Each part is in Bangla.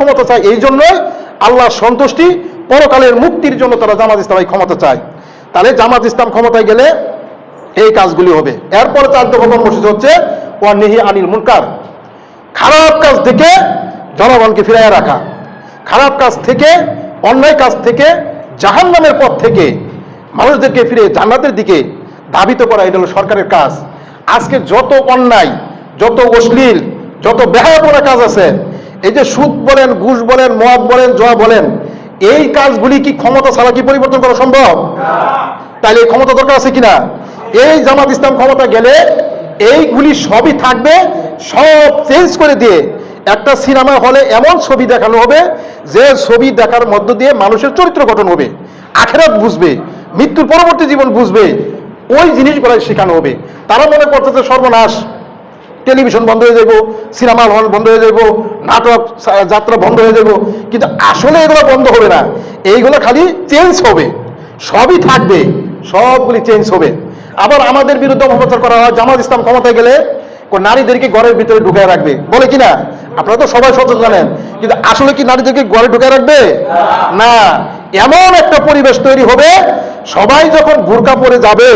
ক্ষমতা চায়, এই জন্যই আল্লাহর সন্তুষ্টি পরকালের মুক্তির জন্য তারা জামাত ইসলাম ক্ষমতা চায়। তাহলে জামাত ইসলাম ক্ষমতায় গেলে এই কাজগুলি হবে। এরপরে 4 নম্বর কর্মসূচি হচ্ছে ওয়া নেহি আনিল মুনকার, খারাপ কাজ থেকে জনগণকে ফিরাইয়া রাখা, খারাপ কাজ থেকে, অন্যায় কাজ থেকে, জাহান্নামের পথ থেকে মানুষদেরকে ফিরে জান্নাতের দিকে ধাবিত করা, এটা হলো সরকারের কাজ। আজকে যত অন্যায়, যত অশ্লীল, যত বেহায়াপনা কাজ আছে, এই যে সুদ বলেন, ঘুষ বলেন, মদ বলেন, জুয়া বলেন, এই কাজগুলি কি ক্ষমতা ছাড়া কি পরিবর্তন করা সম্ভব? তাহলে এই ক্ষমতা দরকার আছে কিনা? এই জামাত ইসলাম ক্ষমতা গেলে এইগুলি সবই থাকবে, সব চেঞ্জ করে দিয়ে একটা সিনেমা হলে এমন ছবি দেখানো হবে যে ছবি দেখার মধ্য দিয়ে মানুষের চরিত্র গঠন হবে, আখিরাত বুঝবে, মৃত্যুর পরবর্তী জীবন বুঝবে, ওই জিনিসগুলো শেখানো হবে। তারা মনে করতেছে সর্বনাশ, টেলিভিশন বন্ধ হয়ে যাব, সিনেমা হল বন্ধ হয়ে যাব, নাটক যাত্রা বন্ধ হয়ে যাব, কিন্তু আসলে এগুলো বন্ধ হবে না, এইগুলো খালি চেঞ্জ হবে, সবই থাকবে, সবগুলি চেঞ্জ হবে। আবার আমাদের বিরুদ্ধে অপপ্রচার করা হয়, জামাত ইসলাম ক্ষমতায় গেলে নারীদেরকে ঘরের ভিতরে ঢুকায় রাখবে, বলে কিনা? আপনারা তো সবাই সচেতন জানেন, কিন্তু আসলে কি নারীদেরকে ঘরে ঢুকায় রাখবে? না, এমন একটা পরিবেশ তৈরি হবে, সবাই যখন বোরকা পরে যাবে,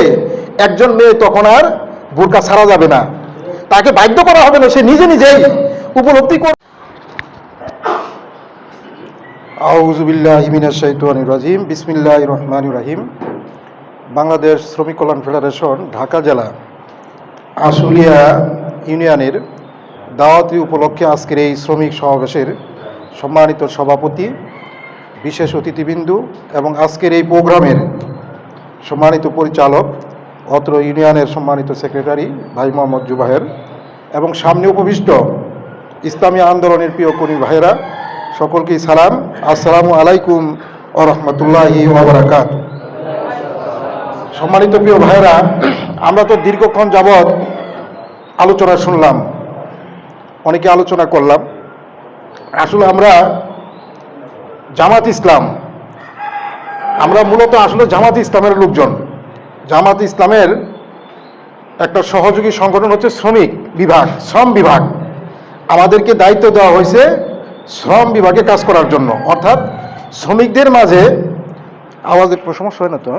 একজন মেয়ে তখন আর বোরকা ছাড়া যাবে না, তাকে বাধ্য করা হবে না, সে নিজে নিজেই উপলব্ধি করবে। আউযু বিল্লাহি মিনাশ শাইতানির রাজিম, বিসমিল্লাহির রহমানির রহিম। বাংলাদেশ শ্রমিক কল্যাণ ফেডারেশন ঢাকা জেলা আশুলিয়া ইউনিয়নের দাওয়াতি উপলক্ষে আজকের এই শ্রমিক সমাবেশের সম্মানিত সভাপতি, বিশেষ অতিথিবৃন্দু এবং আজকের এই প্রোগ্রামের সম্মানিত পরিচালক, অত্র ইউনিয়নের সম্মানিত সেক্রেটারি ভাই মোহাম্মদ জুবাহের এবং সামনে উপবিষ্ট ইসলামী আন্দোলনের প্রিয় কর্মী ভাইয়েরা, সকলকেই সালাম, আসসালামু আলাইকুম ওয়া রাহমাতুল্লাহি ওয়া বারাকাতুহু। সম্মানিত প্রিয় ভাইয়েরা, আমরা তো দীর্ঘক্ষণ যাবৎ আলোচনা শুনলাম, অনেকে আলোচনা করলাম। আসলে আমরা জামাত ইসলাম, আমরা মূলত আসলে জামাত ইসলামের লোকজন। জামাত ইসলামের একটা সহযোগী সংগঠন হচ্ছে শ্রমিক বিভাগ, শ্রম বিভাগ। আমাদেরকে দায়িত্ব দেওয়া হয়েছে শ্রম বিভাগে কাজ করার জন্য, অর্থাৎ শ্রমিকদের মাঝে আওয়াজের সমস্যা হয় না তো?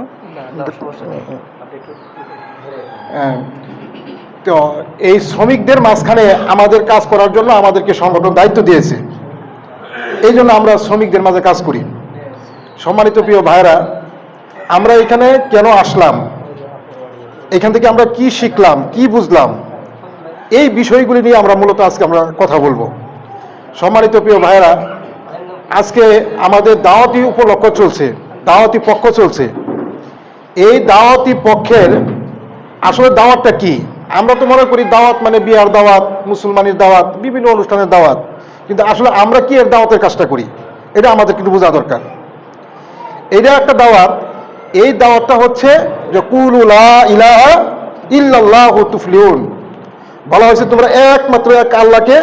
তো এই শ্রমিকদের মাঝখানে আমাদের কাজ করার জন্য আমাদেরকে সংগঠন দায়িত্ব দিয়েছে, এই জন্য আমরা শ্রমিকদের মাঝে কাজ করি। সম্মানিত প্রিয় ভাইরা, আমরা এখানে কেন আসলাম, এখান থেকে আমরা কি শিখলাম, কি বুঝলাম, এই বিষয়গুলি নিয়ে আমরা মূলত আজকে আমরা কথা বলবো। সম্মানিত প্রিয় ভাইরা, আজকে আমাদের দাওয়াতি উপলক্ষ চলছে, দাওয়াতি পক্ষ চলছে। এই দাওয়াতি পক্ষের আসলে দাওয়াতটা কি? আমরা তো মনে করি দাওয়াত মানে বিয়ার দাওয়াত, মুসলমানের দাওয়াত, বিভিন্ন অনুষ্ঠানের দাওয়াত, কিন্তু আসলে আমরা কি এর দাওয়াতের কাজটা করি, এটা আমাদের কিন্তু বোঝা দরকার। এটা একটা দাওয়াত, এই দাওয়াতটা হচ্ছে যে কুলু লা ইলাহা ইল্লাল্লাহু তুফলিহুন, বলা হয়েছে তোমরা একমাত্র এক আল্লাহকে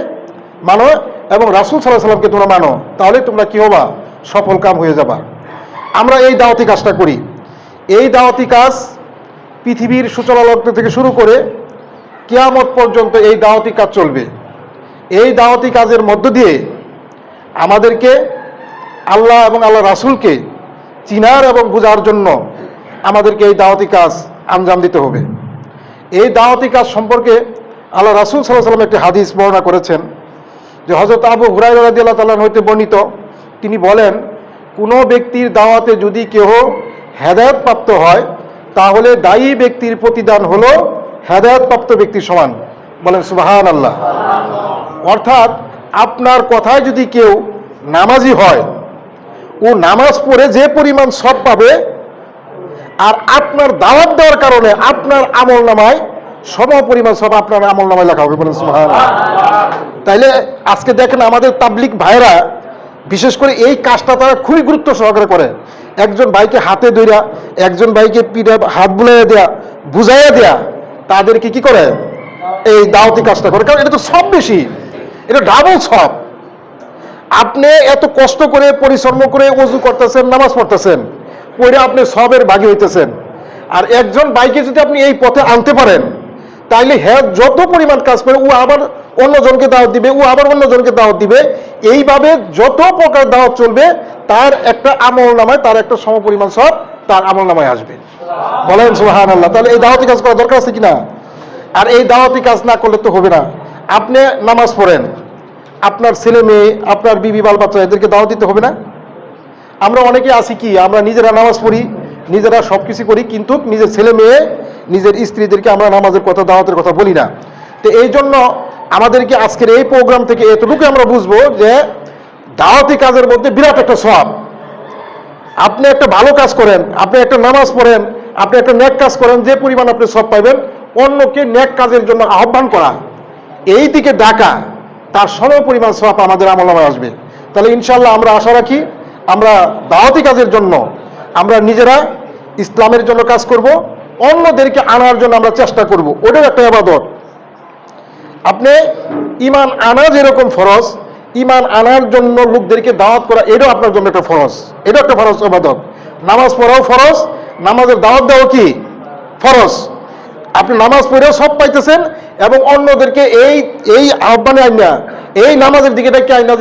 মানো এবং রাসূল সাল্লাল্লাহু আলাইহি সাল্লামকে তোমরা মানো, তাহলে তোমরা কি হবা? সফল কাম হয়ে যাবা। আমরা এই দাওয়াতি কাজটা করি। এই দাওয়াতি কাজ পৃথিবীর সূচনা লগ্ন থেকে শুরু করে কিয়ামত পর্যন্ত এই দাওয়াতি কাজ চলবে। এই দাওয়াতি কাজের মধ্য দিয়ে আমাদেরকে আল্লাহ এবং আল্লাহ রাসূলকে চিনার এবং বোঝার জন্য আমাদেরকে এই দাওয়াতি কাজ আঞ্জাম দিতে হবে। এই দাওয়াতি কাজ সম্পর্কে আল্লাহ রাসূল সাল্লাল্লাহু আলাইহি ওয়াসাল্লাম একটি হাদিস বর্ণনা করেছেন, যে হযরত আবু হুরায়রা রাদিয়াল্লাহু তাআলা হইতে বর্ণিত, তিনি বলেন, কোনো ব্যক্তির দাওয়াতে যদি কেহ হেদায়েত প্রাপ্ত হয়, তাহলে দায়ী ব্যক্তির প্রতিদান হলো হেদায়েত প্রাপ্ত ব্যক্তির সমান। বলেন সুবহানাল্লাহ। অর্থাৎ আপনার কথায় যদি কেউ নামাজি হয়, ও নামাজ পড়ে যে পরিমাণ সওয়াব পাবে, আর আপনার দাওয়াত দেওয়ার কারণে আপনার আমল নামায় সম পরিমাণ সওয়াব আপনার আমল নামায় লেখা হবে। বলেন সুবহানাল্লাহ। তাইলে আজকে দেখেন আমাদের তাবলিগ ভাইরা বিশেষ করে এই কাজটা তারা খুবই গুরুত্ব সহকারে করে। একজন ভাইকে হাতে ধইরা, একজন ভাইকে পিঠে হাত বুলাইয়া দেয়া, বুঝাইয়া দেয়া, তাদেরকে কি করে? এই দাওয়াতি কাজটা করে, কারণ এটা তো সব বেশি, এটা ডাবল সব। আপনি এত কষ্ট করে পরিশ্রম করে ওযু করতেছেন, নামাজ পড়তেছেন, পড়ে আপনি সবের ভাগী হইতেছেন, আর একজন ভাইকে যদি আপনি এই পথে আনতে পারেন, তাইলে হ্যাঁ যত পরিমাণ কাজ করে ও আবার অন্যজনকে দাওয়াত দিবে, ও আবার অন্যজনকে দাওয়াত দিবে, এইভাবে যত প্রকার দাওয়াত চলবে তার একটা আমল নামায়, তার একটা সমপরিমাণ সব তার আমল নামায় আসবে। বলেন সুবহানাল্লাহ। তাহলে এই দাওয়াতি কাজ করা দরকার আছে কিনা? আর এই দাওয়াতি কাজ না করলে তো হবে না। আপনি নামাজ পড়েন, আপনার ছেলে মেয়ে, আপনার বিবি বাল বাচ্চা এদেরকে দাওয়াত দিতে হবে না? আমরা অনেকে আছি কি, আমরা নিজেরা নামাজ পড়ি, নিজেরা সব কিছু করি, কিন্তু নিজের ছেলে মেয়ে, নিজের স্ত্রীদেরকে আমরা নামাজের কথা, দাওয়াতের কথা বলি না। তো এই জন্য আমাদেরকে আজকের এই প্রোগ্রাম থেকে এতটুকু আমরা বুঝবো যে দাওয়াতি কাজের মধ্যে বিরাট একটা সওয়াব। আপনি একটা ভালো কাজ করেন, আপনি একটা নামাজ পড়েন, আপনি একটা নেক কাজ করেন, যে পরিমাণ আপনি সওয়াব পাইবেন, অন্যকে নেক কাজের জন্য আহ্বান করা, এই দিকে ডাকা, তার সম পরিমাণ সওয়াব আমাদের আমলনামায় আসবে। তাহলে ইনশাআল্লাহ আমরা আশা রাখি আমরা দাওয়াতি কাজের জন্য আমরা নিজেরা ইসলামের জন্য কাজ করব, অন্যদেরকে আনার জন্য আমরা চেষ্টা করব, ওটাও একটা ইবাদত। আপনি ঈমান আনা যেরকম ফরজ, ঈমান আনার জন্য লোকদেরকে দাওয়াত করা এটাও আপনার জন্য একটা ফরজ, এটা একটা ফরজ ইবাদত। নামাজ পড়াও ফরজ, নামাজের দাওয়াত দেওয়া কি ফরজ। আপনি নামাজ পড়েও সব পাইতেছেন এবং অন্যদেরকে এই এই আহ্বানে আইনা, এই নামাজের দিকে ডেকে আইনা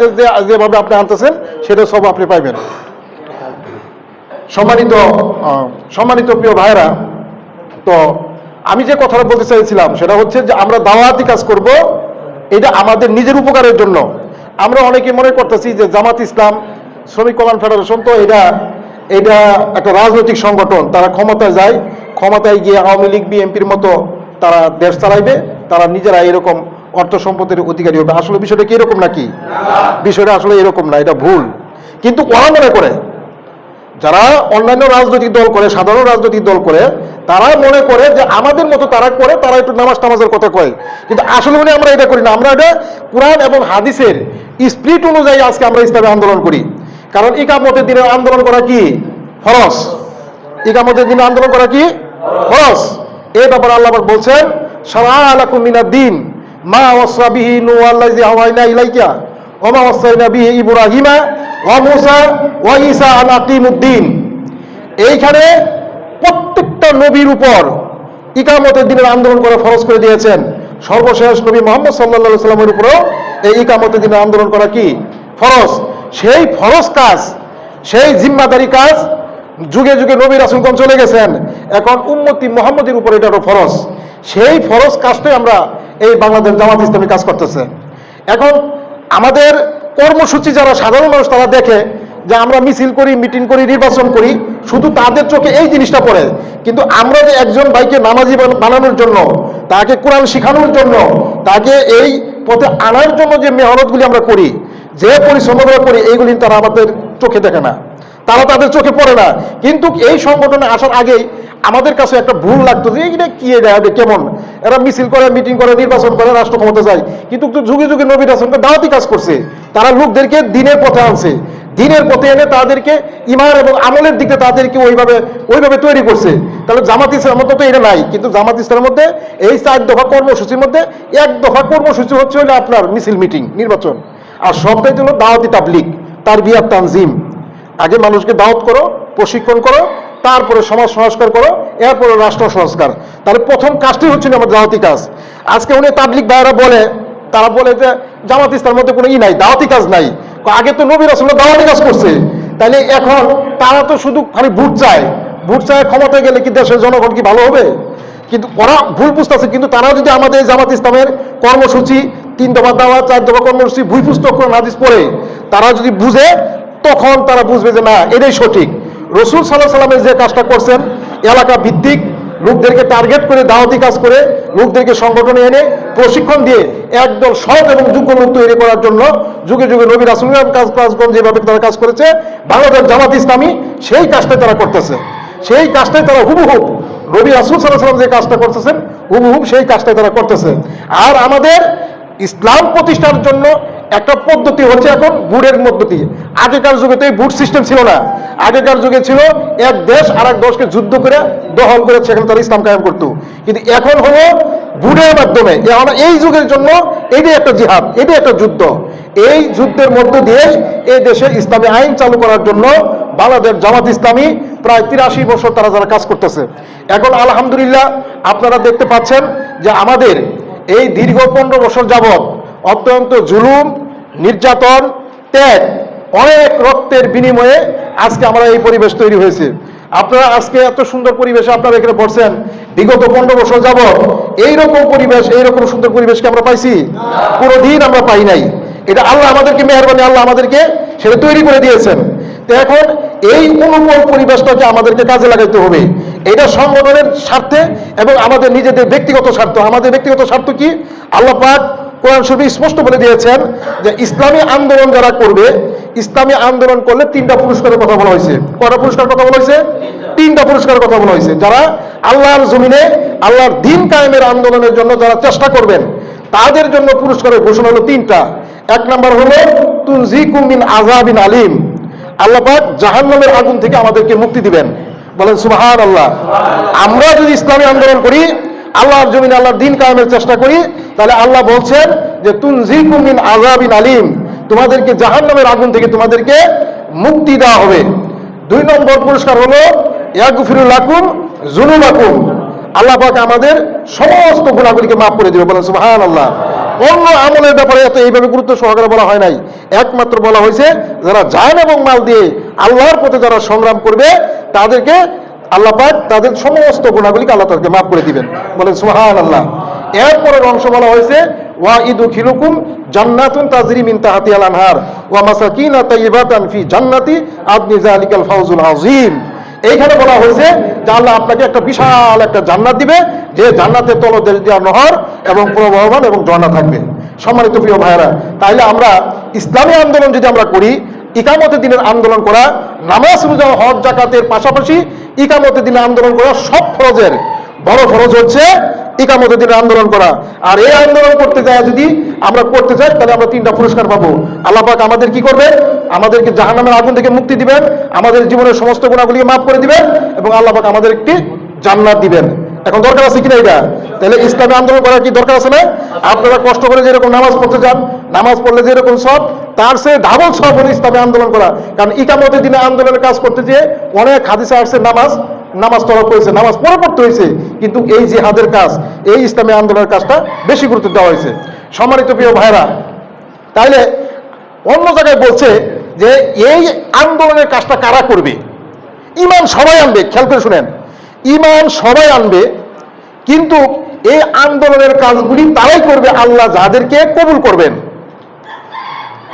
যেভাবে আপনি আনতেছেন সেটা সব আপনি পাইবেন। সম্মানিত প্রিয় ভাইরা, তো আমি যে কথাটা বলতে চাইছিলাম সেটা হচ্ছে যে আমরা দাওয়াতি কাজ করব, এটা আমাদের নিজের উপকারের জন্য। আমরা অনেকে মনে করতেছি যে জামাত ইসলাম, শ্রমিক কল্যাণ ফেডারেশন তো এটা একটা রাজনৈতিক সংগঠন, তারা ক্ষমতায় যায়, ক্ষমতায় গিয়ে আওয়ামী লীগ বিএনপির মতো তারা দেশ চালাইবে, তারা নিজেরা এরকম অর্থ সম্পদের অধিকারী হবে। আসলে বিষয়টা কি এরকম নাকি? বিষয়টা আসলে এরকম না, এটা ভুল। কিন্তু ওরা মনে করে, যারা অন্যান্য রাজনৈতিক দল করে, সাধারণ রাজনৈতিক দল করে, তারা মনে করে যে আমাদের মতো তারা করে, তারা একটু নামাজ টামাজের কথা কয়, কিন্তু আসলে মনে আমরা এটা করি না। আমরা এটা কোরআন এবং হাদিসের স্পিরিট অনুযায়ী আজকে আমরা ইসলামে আন্দোলন করি। কারণ ইকামতের দিনে আন্দোলন করা কি ফরজ, ইকামতের দিনে আন্দোলন করা কি ফরজ। এই ব্যাপারে আল্লাহ পাক বলছেন, শারা'a লাকুম মিনাদ দ্বীন মা ওয়াসা বিহি নূহা আল্লাযী আওহাইনা ইলাইকা ওয়া মা ওয়াসাইনা বিহি ইব্রাহিমা ওয়া মূসা ওয়া ঈসা আন আকিমুদ্দিন। এইখানে প্রত্যেকটা নবীর উপর ইকামতের দিনের আন্দোলন করা ফরজ করে দিয়েছেন। সর্বশেষ নবী মুহাম্মদ সাল্লাল্লাহু আলাইহি সাল্লামের উপরেও এই ইকামতের দিনের আন্দোলন করা কি ফরজ। সেই ফরজ কাজ, সেই জিম্মাদারি কাজ যুগে যুগে নবী রাসূলগণ চলে গেছেন, এখন উম্মতি মুহাম্মদের উপর এটা ফরজ। সেই ফরজ কাজটাই আমরা এই বাংলাদেশ জামাত ইসলামী কাজ করতেছে। এখন আমাদের কর্মসূচি যারা সাধারণ মানুষ তারা দেখে যে আমরা মিছিল করি, মিটিং করি, নির্বাচন করি, শুধু তাদের চোখে এই জিনিসটা পড়ে। কিন্তু আমরা যে একজন ভাইকে নামাজি বানানোর জন্য, তাকে কোরআন শেখানোর জন্য, তাকে এই পথে আনার জন্য যে মেহনতগুলি আমরা করি, যে পরিশ্রমগুলো করি, এইগুলি তারা আমাদের চোখে দেখে না, তারা তাদের চোখে পড়ে না। কিন্তু এই সংগঠনে আসার আগেই আমাদের কাছে একটা ভুল লাগতো যে এটা কি, এটা কেমন, এরা মিছিল করে, মিটিং করে, নির্বাচন করে, রাষ্ট্র ক্ষমতা যায়, কিন্তু যুগে যুগে নবী রাসূলগণ দাওয়াতি কাজ করছে। তারা লোকদেরকে দিনের পথে আনছে, দিনের পথে এনে তাদেরকে ঈমান এবং আমলের দিকে তাদেরকে ওইভাবে তৈরি করছে। তাহলে জামাত ইসলামের মধ্যে তো এটা নাই। কিন্তু জামাত ইসলামের মধ্যে এই 4 দফা কর্মসূচির মধ্যে 1 দফা কর্মসূচি হচ্ছে হলো আপনার মিছিল, মিটিং, নির্বাচন, আর সবটাই হলো দাওয়াতি তাবলীগ, তারবিয়াত, তানজিম। আগে মানুষকে দাওয়াত করো, প্রশিক্ষণ করো, তারপরে সমাজ সংস্কার করো, এরপরে রাষ্ট্র সংস্কার। তাহলে প্রথম কাজটি হচ্ছে আমার দাওয়াতি কাজ। আজকে উনি তাবলীগ ভাইরা বলে, তারা বলে যে জামাত ইসলামের মধ্যে কোনো নাই, দাওয়াতি কাজ নাই। আগে তো নবী রাসূল দাওয়াতি কাজ করছে, তাহলে এখন তারা তো শুধু খালি ভোট চায়, ভোট চায় ক্ষমতায় গেলে কি দেশের জনগণ কি ভালো হবে? কিন্তু ওরা ভুল বুঝতেছে। কিন্তু তারা যদি আমাদের জামাত ইসলামের কর্মসূচি 3 দফা দাওয়াত, 4 দফা কর্মসূচি বই পুস্তক কোরআন হাদিস পড়ে তারা যদি বুঝে, তখন তারা বুঝবে যে না, এটাই সঠিক। রাসূল সাল্লাল্লাহু আলাইহি ওয়াসাল্লামের যে কাজটা করছেন, এলাকা ভিত্তিক লোকদেরকে টার্গেট করে দাওয়াতি কাজ করে, লোকদেরকে সংগঠনে এনে প্রশিক্ষণ দিয়ে একদল সৎ এবং যোগ্য লোক তৈরি করার জন্য যুগে যুগে নবী রাসূলগণ কাজগণ যেভাবে তারা কাজ করেছে, বাংলাদেশ জামাত ইসলামী সেই কাজটাই তারা করতেছে। সেই কাজটাই তারা হুবহু নবী রাসূল সাল্লাল্লাহু আলাইহি ওয়াসাল্লাম যে কাজটা করতেছেন, হুবহু সেই কাজটাই তারা করতেছে। আর আমাদের ইসলাম প্রতিষ্ঠার জন্য একটা পদ্ধতি হচ্ছে এখন ভোটের পদ্ধতি। আগেকার যুগে তো এই ভোট সিস্টেম ছিল না। আগেকার যুগে ছিল এক দেশ আর এক দেশকে যুদ্ধ করে দখল করে সেখানে তারা ইসলাম কায়েম করতো। কিন্তু এখন হলো ভোটের মাধ্যমে। এখন এই যুগের জন্য এটাই একটা জিহাদ, এটাই একটা যুদ্ধ। এই যুদ্ধের মধ্য দিয়ে এই দেশে ইসলামী আইন চালু করার জন্য বাংলাদেশ জামাত ইসলামী প্রায় 83 বছর তারা যারা কাজ করতেছে। এখন আলহামদুলিল্লাহ আপনারা দেখতে পাচ্ছেন যে আমাদের এই দীর্ঘ 15 বছর যাবৎ অত্যন্ত জুলুম, নির্যাতন, ত্যাগ, অনেক রক্তের বিনিময়ে আজকে আমরা এই পরিবেশ তৈরি হয়েছে। আপনারা আজকে এত সুন্দর পরিবেশে আপনারা এখানে পড়ছেন, বিগত 15 বছর যাবৎ এইরকম পরিবেশ, এইরকম সুন্দর পরিবেশকে আমরা পাইছি? কোনোদিন আমরা পাই নাই। এটা আল্লাহ আমাদেরকে মেহেরবানি, আল্লাহ আমাদেরকে সেটা তৈরি করে দিয়েছেন। তো এখন এই অনুকূল পরিবেশটাকে আমাদেরকে কাজে লাগাইতে হবে। এটা সংগঠনের স্বার্থে এবং আমাদের নিজেদের ব্যক্তিগত স্বার্থ। আমাদের ব্যক্তিগত স্বার্থ কি? আল্লাহ পাক কোরআন শরীফে স্পষ্ট বলে দিয়েছেন যে ইসলামী আন্দোলন যারা করবে, ইসলামী আন্দোলন করলে 3টা পুরস্কারের কথা বলা হয়েছে। কয়টা পুরস্কার কথা বলা হয়েছে? 3টা পুরস্কারের কথা বলা হয়েছে। যারা আল্লাহর জমিনে আল্লাহর দ্বীন কায়েমের আন্দোলনের জন্য যারা চেষ্টা করবেন, তাদের জন্য পুরস্কারের ঘোষণা হলো 3টা। 1 নম্বর হলো তুনজিকুম মিন আযাবিন আলিম, আল্লাহ পাক জাহান্নামের আগুন থেকে আমাদেরকে মুক্তি দিবেন। বলেন সুবহানাল্লাহ। আমরা যদি ইসলামী আন্দোলন করি, আল্লাহর জমিনে আল্লাহর দ্বীন কায়েমের চেষ্টা করি, তাহলে আল্লাহ বলছেন যে তুনজিকুম মিন আযাবিন আলিম, তোমাদেরকে জাহান্নামের আগুন থেকে তোমাদেরকে মুক্তি দেওয়া হবে। 2 নম্বর পুরস্কার হলো ইয়াগফিরু লাকুম যুনুবাকুম, আল্লাহ পাক আমাদের সমস্ত গুনাহগুলিকে মাফ করে দিবে। বলেন সুবহানাল্লাহ। অন্য আমলের ব্যাপারে এত এইভাবে গুরুত্ব সহকারে বলা হয় নাই, একমাত্র বলা হয়েছে যারা জান এবং মাল দিয়ে আল্লাহর পথে যারা সংগ্রাম করবে তাদেরকে আল্লাহ পাক তাদের সমস্ত গুনাহগুলিকে আল্লাহ তাদেরকে মাফ করে দিবেন। বলেন সুবহানাল্লাহ। এরপরের অংশ বলা হয়েছে ওয়া ইদখিলুকুম জান্নাতুন তাজরি মিন তাহতিহাল আনহার ওয়া মাসাকিনা তাইয়্যিবাতান ফি জান্নাতি আদনি যালিকাল ফাওজুল আযীম। এইখানে বলা হয়েছে যে আল্লাহ আপনাকে একটা বিশাল একটা জান্নাত দিবে, যে জান্নাতের তলদেশ দেওয়া নহর এবং প্রবাহমান এবং ঝর্ণা থাকবে। সম্মানিত প্রিয় ভাইয়েরা, তাইলে আমরা ইসলামী আন্দোলন যদি আমরা করি, ইকামতে দিনের আন্দোলন করা, নামাজ রোজা হজ যাকাতের পাশাপাশি ইকামতে দিনের আন্দোলন করা সব ফরজের বড় ফরজ হচ্ছে ইকামতে দিনের আন্দোলন করা। আর এই আন্দোলন করতে যায় যদি আমরা করতে চাই, তাহলে আমরা 3টা পুরস্কার পাবো। আল্লাহ পাক আমাদের কি করবে? আমাদেরকে জাহান্নামের আগুন থেকে মুক্তি দিবেন, আমাদের জীবনের সমস্ত গুনাহগুলিকে মাফ করে দিবেন এবং আল্লাহ পাক আমাদের একটি জান্নাত দিবেন। এখন দরকার আছে কিনা এটা? তাহলে ইসলামী আন্দোলন করার কি দরকার আছে না? আপনারা কষ্ট করে যেরকম নামাজ পড়তে যান, নামাজ পড়লে যেরকম সব, তার সে ডাবল সব হলো ইসলামী আন্দোলন করা। কারণ ইকামতের দিনে আন্দোলনের কাজ করতে যেয়ে অনেক হাদিসে আসছে নামাজ তরক হয়েছে, নামাজ পরে পড়তে হয়েছে, কিন্তু এই জিহাদের কাজ, এই ইসলামী আন্দোলনের কাজটা বেশি গুরুত্ব দেওয়া হয়েছে। সম্মানিত প্রিয় ভাইরা, তাইলে অন্য জায়গায় বলছে যে এই আন্দোলনের কাজটা কারা করবে? ঈমান সবাই আনবে। খেয়াল করে শুনেন, ঈমান সবাই আনবে, কিন্তু এই আন্দোলনের কাজগুলি তারাই করবে আল্লাহ যাদেরকে কবুল করবেন,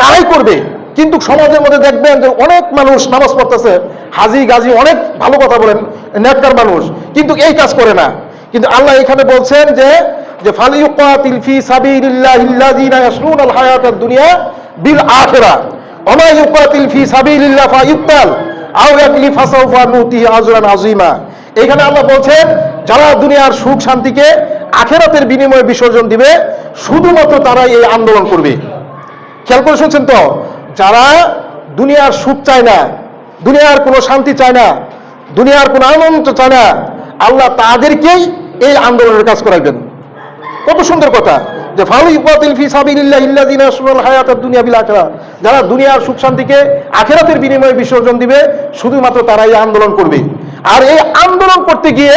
তারাই করবে। কিন্তু সমাজের মধ্যে দেখবেন যে অনেক মানুষ নামাজ পড়তেছে, হাজি গাজী অনেক ভালো কথা বলেন, নেককার মানুষ, কিন্তু এই কাজ করে না। কিন্তু আল্লাহ এখানে বলছেন যে ফালিয়ুকাতিল ফি সাবিলিল্লাহিল্লাযিনা ইয়াশরুনাল হায়াতাদ দুনিয়া বিল আখিরাহ ওয়া মা ইউকাতিল ফি সাবিলিল্লাহ ফায়ুক্তাল আও ইয়াকলি ফাসাউফা নুতিহি আজরান আযীমা। এখানে আল্লাহ বলছেন যারা দুনিয়ার সুখ শান্তিকে আখিরাতের বিনিময়ে বিসর্জন দিবে, শুধুমাত্র তারাই এই আন্দোলন করবে। খেয়াল করে শুনছেন তো? যারা দুনিয়ার সুখ চায় না, দুনিয়ার কোনো শান্তি চায় না, দুনিয়ার কোনো আনন্দ চায় না, আল্লাহ তাদেরকেই এই আন্দোলনের কাজ করাইবেন। কত সুন্দর কথা যে ফালিয়ুকাতিল ফি সাবিলিল্লাহিল্লাযিনা ইয়াশরুনাল হায়াতাদ দুনিয়া বিল আখিরাহ, যারা দুনিয়ার সুখ শান্তিকে আখিরাতের বিনিময়ে বিসর্জন দিবে, শুধুমাত্র তারাই আন্দোলন করবে। আর এই আন্দোলন করতে গিয়ে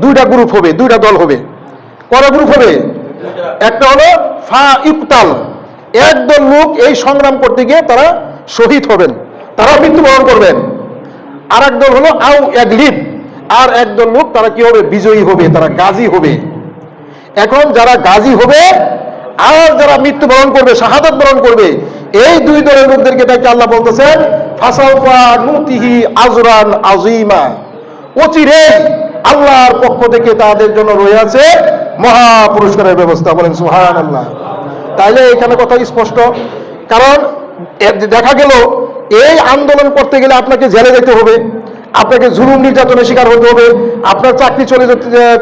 2টা গ্রুপ হবে, 2টা দল হবে। কয়টা গ্রুপ হবে? একটা হলো ফায়ুক্তাল, একদল লোক এই সংগ্রাম করতে গিয়ে তারা শহীদ হবেন, তারা মৃত্যুবরণ করবেন। আর একদল হলো আও ইয়াগলিব, আর একদল লোক তারা কি হবে? বিজয়ী হবে, তারা গাজী হবে। এখন যারা গাজী হবে আর যারা মৃত্যুবরণ করবে, শাহাদাত বরণ করবে, এই 2 দলের লোকদেরকে দেখে আল্লাহ বলতেছেন ফাসাউফা নুতিহি আজরান আযীমা, অচিরেই আল্লাহর পক্ষ থেকে তাদের জন্য রয়েছে মহা পুরস্কারের ব্যবস্থা। বলেন সুবহানাল্লাহ। তাইলে এখানে কথা স্পষ্ট, কারণ দেখা গেল এই আন্দোলন করতে গেলে আপনাকে জেলে যেতে হবে, আপনাকে জুলুম নির্যাতনের শিকার হতে হবে, আপনার চাকরি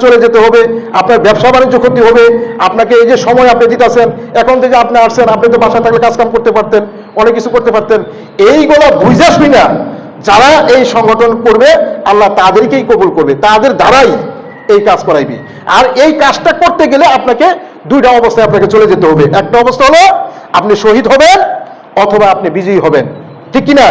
চলে যেতে হবে, আপনার ব্যবসা বাণিজ্য ক্ষতি হবে, আপনাকে এই যে সময় আপনি দিতেছেন, এখন থেকে আপনি আসছেন, আপনি তো বাসায় থাকলে কাজকাম করতে পারতেন, অনেক কিছু করতে পারতেন। এইগুলো বুঝা শুই না যারা এই সংগঠন করবে, আল্লাহ তাদেরকেই কবুল করবে, তাদের দ্বারাই এই কাজ করাইবে। আর এই কাজটা করতে গেলে আপনাকে 2টা অবস্থায় আপনাকে চলে যেতে হবে। একটা অবস্থা হলো আপনি শহীদ হবেন অথবা আপনি বিজয়ী হবেন, ঠিক কিনা?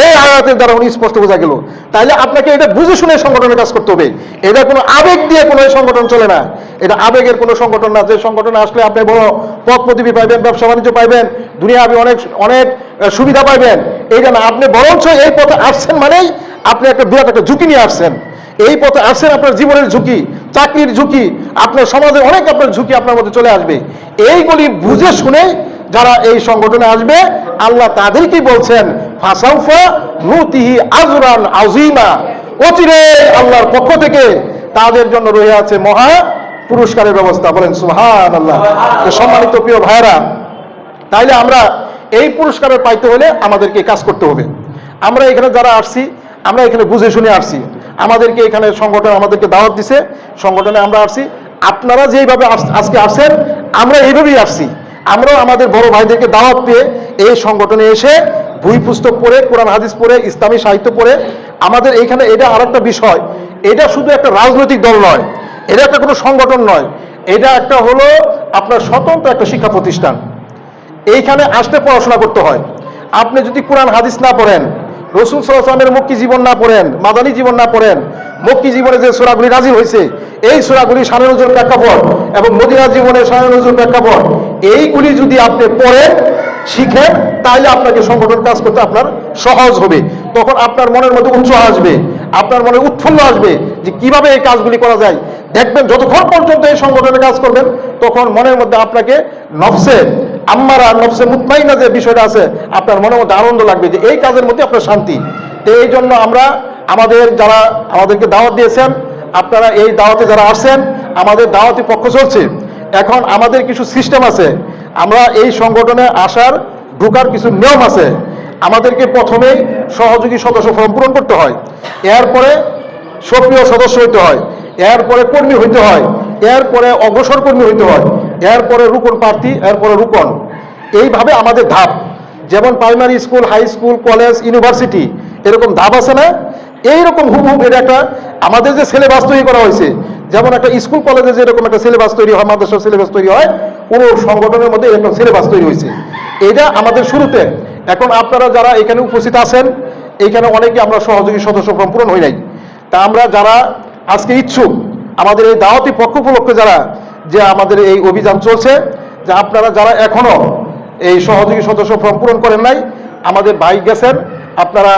এই আয়াতের দ্বারা উনি স্পষ্ট বোঝা গেল। তাহলে আপনাকে এটা বুঝে শুনে সংগঠনের কাজ করতে হবে। এটা কোনো আবেগ দিয়ে কোনো সংগঠন চলে না, এটা আবেগের কোনো সংগঠন না যে সংগঠনে আসলে আপনি বড় পদ পদবি পাইবেন, ব্যবসা বাণিজ্য পাইবেন, দুনিয়া আপনি অনেক অনেক সুবিধা পাইবেন এইটা না, আপনি বরঞ্চ এই পথে আসছেন মানেই আপনি একটা বিরাট একটা ঝুঁকি নিয়ে আসছেন। এই পথে আসছেন আপনার জীবনের ঝুঁকি, চাকরির ঝুঁকি, আপনার সমাজে অনেক আপনার ঝুঁকি আপনার মধ্যে চলে আসবে। এইগুলি বুঝে শুনে যারা এই সংগঠনে আসবে আল্লাহ তাদেরকেই বলছেন ফাসাউফা নুতিহি আজরান আযীমা, অচিরে আল্লাহর পক্ষ থেকে তাদের জন্য রয়ে আছে মহা পুরস্কারের ব্যবস্থা। বলেন সুবহানাল্লাহ। সম্মানিত প্রিয় ভাইরা, তাইলে আমরা এই পুরস্কারের পাইতে হলে আমাদেরকে কাজ করতে হবে। আমরা এখানে যারা আসছি আমরা এখানে বুঝে শুনে আসছি, আমাদেরকে এখানে সংগঠন আমাদেরকে দাওয়াত দিছে, সংগঠনে আমরা আসছি। আপনারা যেইভাবে আজকে আসছেন আমরা এইভাবেই আসছি। আমরাও আমাদের বড় ভাইদেরকে দাওয়াত পেয়ে এই সংগঠনে এসে বই পুস্তক পড়ে, কোরআন হাদিস পড়ে, ইসলামী সাহিত্য পড়ে আমাদের এইখানে এটা আর একটা বিষয়, এটা শুধু একটা রাজনৈতিক দল নয়, এটা একটা কোনো সংগঠন নয়, এটা একটা হলো আপনার স্বতন্ত্র একটা শিক্ষা প্রতিষ্ঠান। এইখানে আসতে পড়াশোনা করতে হয়। আপনি যদি কোরআন হাদিস না পড়েন, রাসূল সাল্লাল্লাহু আলাইহি ওয়াসাল্লামের মক্কি জীবন না পড়েন, মাদানী জীবন না পড়েন, মক্কি জীবনে যে সূরাগুলি নাযিল হয়েছে এই সূরাগুলি শানে নুজুল প্রেক্ষাপট এবং মদিনা জীবনের শানে নুজুল প্রেক্ষাপট এইগুলি যদি আপনি পড়েন, শিখেন, তাহলে আপনাকে সংগঠন কাজ করতে আপনার সহজ হবে। তখন আপনার মনের মধ্যে উৎসাহ আসবে, আপনার মনে উৎফুল্ল আসবে যে কিভাবে এই কাজগুলি করা যায়। দেখবেন যতক্ষণ পর্যন্ত এই সংগঠনে কাজ করবেন তখন মনের মধ্যে আপনাকে নফসে আম্মারা, নফসে মুতমাইনা যে বিষয়টা আছে আপনার মনের মধ্যে আনন্দ লাগবে যে এই কাজের মধ্যে আপনার শান্তি। তো এই জন্য আমরা যারা আমাদেরকে দাওয়াত দিয়েছেন, আপনারা এই দাওয়াতে যারা আসছেন, আমাদের দাওয়াতি পক্ষ চলছে। এখন আমাদের কিছু সিস্টেম আছে, আমরা এই সংগঠনে আসার ঢোকার কিছু নিয়ম আছে। আমাদেরকে প্রথমেই সহযোগী সদস্য ফর্ম পূরণ করতে হয়, এরপরে সক্রিয় সদস্য হইতে হয়, এরপরে কর্মী হইতে হয়, এরপরে অগ্রসর কর্মী হইতে হয়, এরপরে রুকন প্রার্থী, এরপরে রুকন। এইভাবে আমাদের ধাপ, যেমন primary school, high school, college, university এরকম ধাপ আছে না, এইরকম হুবহুব এটা একটা আমাদের যে সিলেবাস তৈরি করা হয়েছে, যেমন একটা স্কুল কলেজে যেরকম একটা সিলেবাস তৈরি হয়, মাদ্রাসার সিলেবাস তৈরি হয়, কোন সংগঠনের মধ্যে এরকম সিলেবাস তৈরি হয়েছে। এটা আমাদের শুরুতে। এখন আপনারা যারা এখানে উপস্থিত আছেন, এইখানে অনেকে আমরা সহযোগী সদস্য ফর্ম পূরণ হই নাই। তা আমরা যারা আজকে ইচ্ছুক, আমাদের এই দাওয়াতি পক্ষ উপলক্ষে যারা যে আমাদের এই অভিযান চলছে, যে আপনারা যারা এখনো এই সহযোগী সদস্য ফর্ম পূরণ করেন নাই, আমাদের ভাই গেছেন, আপনারা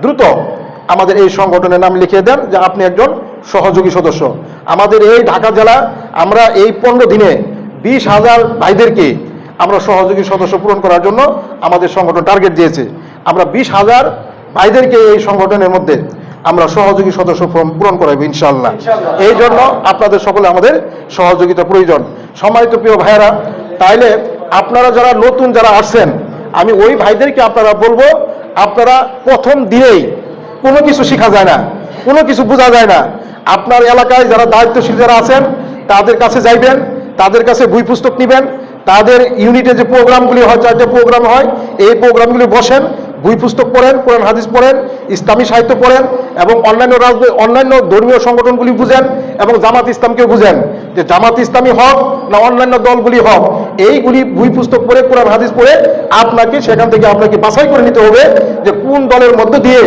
দ্রুত আমাদের এই সংগঠনের নাম লিখিয়ে দেন যে আপনি একজন সহযোগী সদস্য। আমাদের এই ঢাকা জেলা আমরা এই 15 দিনে 20,000 ভাইদেরকে আমরা সহযোগী সদস্য পূরণ করার জন্য আমাদের সংগঠন টার্গেট দিয়েছে। আমরা 20,000 ভাইদেরকে এই সংগঠনের মধ্যে আমরা সহযোগী সদস্য ফর্ম পূরণ করাবো ইনশাআল্লাহ। এই জন্য আপনাদের সকলে আমাদের সহযোগিতা প্রয়োজন। সম্মানিত প্রিয় ভাইয়েরা, তাইলে আপনারা যারা নতুন যারা আসছেন, আমি ওই ভাইদেরকে আপনারা বলবো, আপনারা প্রথম দিনেই কোনো কিছু শেখা যায় না, কোনো কিছু বোঝা যায় না। আপনার এলাকায় যারা দায়িত্বশীল যারা আছেন তাদের কাছে যাইবেন, তাদের কাছে বই পুস্তক নেবেন, তাদের ইউনিটে যে প্রোগ্রামগুলি হয়, 4টে প্রোগ্রাম হয়, এই প্রোগ্রামগুলি বসেন, বই পুস্তক পড়েন, কোরআন হাদিস পড়েন, ইসলামী সাহিত্য পড়েন এবং অন্যান্য ধর্মীয় সংগঠনগুলি বুঝেন এবং জামাত ইসলামকেও বুঝেন যে জামাত ইসলামী হক না অন্যান্য দলগুলি হক। এইগুলি বই পুস্তক পড়ে, কোরআন হাদিস পড়ে আপনাকে সেখান থেকে আপনাকে বাছাই করে নিতে হবে যে কোন দলের মধ্য দিয়ে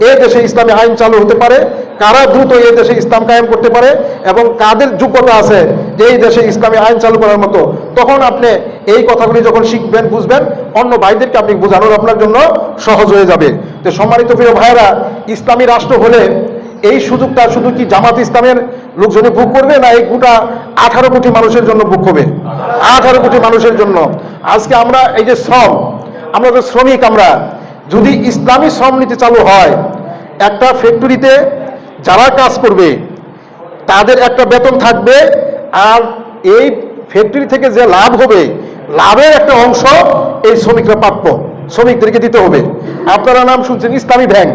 এ দেশে ইসলামী আইন চালু হতে পারে, কারা দ্রুত এই দেশে ইসলাম কায়েম করতে পারে এবং কাদের যোগ্যতা আছে যে এই দেশে ইসলামী আইন চালু করার মতো। তখন আপনি এই কথাগুলি যখন শিখবেন, বুঝবেন, অন্য ভাইদেরকে আপনি বোঝানোর আপনার জন্য সহজ হয়ে যাবে। তো সম্মানিত প্রিয় ভাইয়েরা, ইসলামী রাষ্ট্র হলে এই সুযোগটা শুধু কি জামাত ইসলামের লোকজনই ভোগ করবে, না এই গোটা 18 কোটি মানুষের জন্য ভোগ হবে? 18 কোটি মানুষের জন্য। আজকে আমরা এই যে শ্রম, আমরা যে শ্রমিক, আমরা যদি ইসলামী শ্রম নীতি চালু হয়, একটা ফ্যাক্টরিতে যারা কাজ করবে তাদের একটা বেতন থাকবে, আর এই ফ্যাক্টরি থেকে যে লাভ হবে লাভের একটা অংশ এই শ্রমিকরা প্রাপ্য, শ্রমিকদেরকে দিতে হবে। আপনারা নাম শুনছেন ইসলামী ব্যাংক,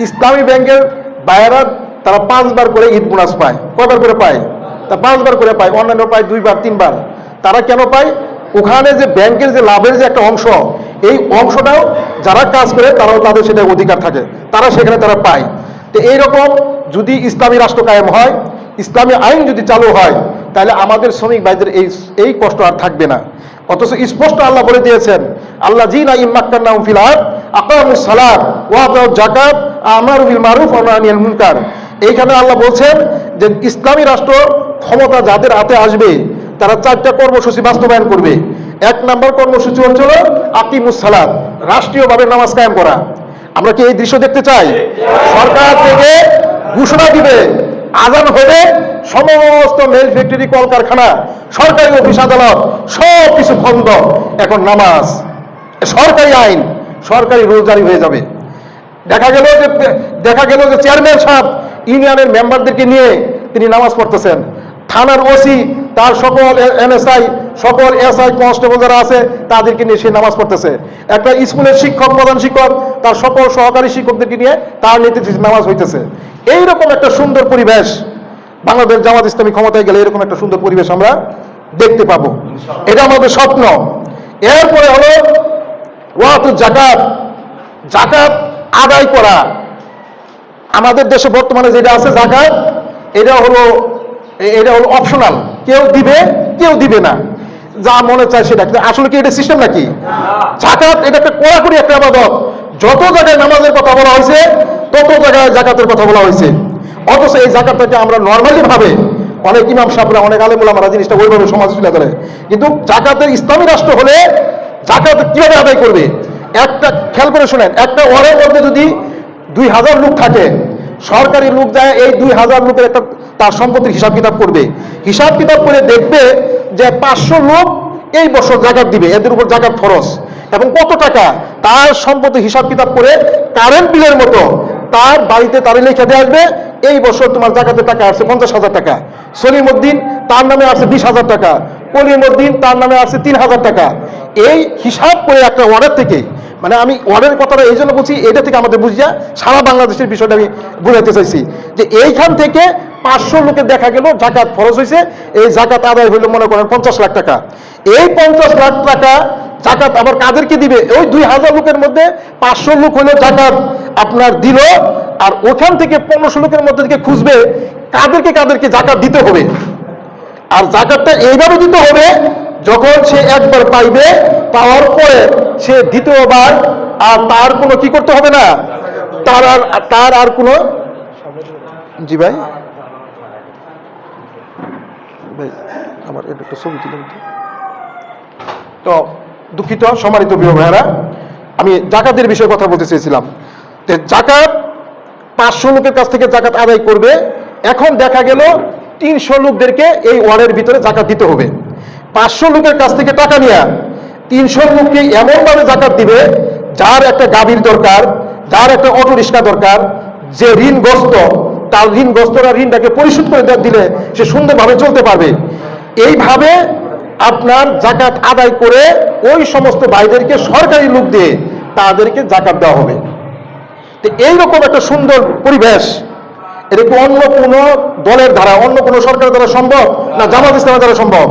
ইসলামী ব্যাংকের বাইরা তারা 5 বার করে ঈদ বোনাস পায়। কয়বার করে পায়? তা 5 বার করে পায়, অন্যান্য পায় 2 বার 3 বার। তারা কেন পায়? ওখানে যে ব্যাংকের যে লাভের যে একটা অংশ, এই অংশটাও যারা কাজ করে তারাও তাদের সেটা অধিকার থাকে, তারা সেখানে তারা পায়। তো এইরকম যদি ইসলামী রাষ্ট্র কায়েম হয়, ইসলামী আইন যদি চালু হয়, তাহলে আমাদের শ্রমিক ভাইদের এই কষ্ট আর থাকবে না। অথচ স্পষ্ট আল্লাহ বলে দিয়েছেন, আল্লাহ জিনা ইম্মাক্কান্নাহুম ফিল আরদ আকামুস সালাত ওয়া আতাউজ যাকাত আমারু বিল মারুফ ওয়া নাহী আনিল মুনকার। এইখানে আল্লাহ বলছেন যে ইসলামী রাষ্ট্র ক্ষমতা যাদের হাতে আসবে তারা 4টা কর্মসূচি বাস্তবায়ন করবে। 1 নম্বর কর্মসূচি হচ্ছিল আকিমুস সালাত, রাষ্ট্রীয়ভাবে নামাজ কায়েম করা। আমরা কি এই দৃশ্য দেখতে চাই? সরকার থেকে ঘোষণা দিবে, আজান হবে, সমস্ত মেল ফ্যাক্টরি, কলকারখানা, সরকারি অফিস আদালত সব কিছু বন্ধ, এখন নামাজ, সরকারি আইন, সরকারি রুল জারি হয়ে যাবে। দেখা গেল যে চেয়ারম্যান সাহেব ইউনিয়নের মেম্বারদেরকে নিয়ে তিনি নামাজ পড়তেছেন, থানার ওসি তার সকল এনএসআই, সকল এসআই, কনস্টেবল যারা আছে তাদেরকে নিয়ে সে নামাজ পড়তেছে। একটা স্কুলের শিক্ষক, প্রধান শিক্ষক তার সকল সহকারী শিক্ষকদেরকে নিয়ে তার নেতৃত্বে নামাজ হইতেছে। এইরকম একটা সুন্দর পরিবেশ বাংলাদেশ জামাত ইসলামী ক্ষমতায় গেলে এরকম একটা সুন্দর পরিবেশ আমরা দেখতে পাবো, এটা আমাদের স্বপ্ন। এরপরে হলো ওয়াতুজ যাকাত, যাকাত আদায় করা। আমাদের দেশে বর্তমানে যেটা আছে যাকাত, এটা হলো অপশনাল, কেউ দিবে কেউ দিবে না, যা মনে চায় সেটা। আসলে কি এটা সিস্টেম নাকি? যাকাত এটা একটা কড়াকড়ি একটা ইবাদত। যত জায়গায় নামাজের কথা বলা হয়েছে তত জায়গায় যাকাতের কথা বলা হয়েছে। অথচ এই যাকাতটাকে আমরা নর্মালি ভাবে অনেক ইমাম সাহেবরা, অনেক আলেম ওলামারা জিনিসটা ওইভাবে সমাজ তুলে ধরে। কিন্তু যাকাতের ইসলামী রাষ্ট্র হলে যাকাত কিভাবে আদায় করবে? একটা খেয়াল করে শোনেন, একটা ওয়ার্ডের মধ্যে যদি 2000 লোক থাকে, সরকারি লোক যায় এই 2000 লোকের একটা তার সম্পত্তির হিসাব কিতাব করবে। হিসাব কিতাব করে দেখবে যে 500 লোক এই বছর যাকাত দিবে, এদের উপর যাকাত ফরজ, এবং কত টাকা তার সম্পত্তি হিসাব কিতাব করে কারেন্ট বিলের মতো তার বাড়িতে তারে লিখে দিয়ে আসবে, এই বছর তোমার যাকাতের টাকা আসছে 50,000 টাকা। সলিমউদ্দিন তার নামে আসছে 20,000 টাকা, কলিমউদ্দিন তার নামে আসছে 3,000 টাকা। এই হিসাব করে একটা অর্ডার থেকে, মানে আমি অর্ডারের কথাটা এই জন্য বলছি, এটা থেকে আমাদের বুঝিয়া সারা বাংলাদেশের বিষয়টা আমি বুঝাতে চাইছি যে এইখান থেকে 500 লোকের দেখা গেল যাকাত ফরজ হয়েছে, এই যাকাত আদায় হইল মনে করেন 50 লাখ টাকা। এই 50 লাখ টাকা যাকাত আবার কাদেরকে দিবে? ওই 2000 লোকের মধ্যে 500 লোক হইলো যাকাত আপনার দিল, আর ওখান থেকে 1500 লোকের মধ্যে থেকে খুঁজবে কাদেরকে যাকাত দিতে হবে। আর যাকাতটা এইভাবে দিতে হবে, যখন সে একবার পাইবে, পাওয়ার পরে সে দ্বিতীয়বার আর তার কোনো কি করতে হবে না, তার আর কোনো, জি ভাই আমার এটা একটা ছবি তুলে। তো দুঃখিত সম্মানিত প্রিয় ভাইয়েরা, আমি যাকাতের বিষয়ে কথা বলতে চেয়েছিলাম। যাকাত 500 লোকের কাছ থেকে যাকাত আদায় করবে। এখন দেখা গেল 300 লোকদেরকে এই ওয়ার্ডের ভিতরে যাকাত দিতে হবে। 500 লোকের কাছ থেকে টাকা নিয়ে 300 লোককে এমনভাবে যাকাত দিবে, যার একটা গাভীর দরকার, যার একটা অটো রিক্সা দরকার, যে ঋণগ্রস্ত, তার ঋণগ্রস্তরা ঋণটাকে পরিশোধ করে দিলে সে সুন্দরভাবে চলতে পারবে। এইভাবে আপনার যাকাত আদায় করে ওই সমস্ত ভাইদেরকে সরকারি লোক দিয়ে তাদেরকে যাকাত দেওয়া হবে। তো এইরকম একটা সুন্দর পরিবেশ, এটা কি অন্য কোনো দলের দ্বারা, অন্য কোনো সরকারের দ্বারা সম্ভব না জামাত ইসলামের দ্বারা সম্ভব?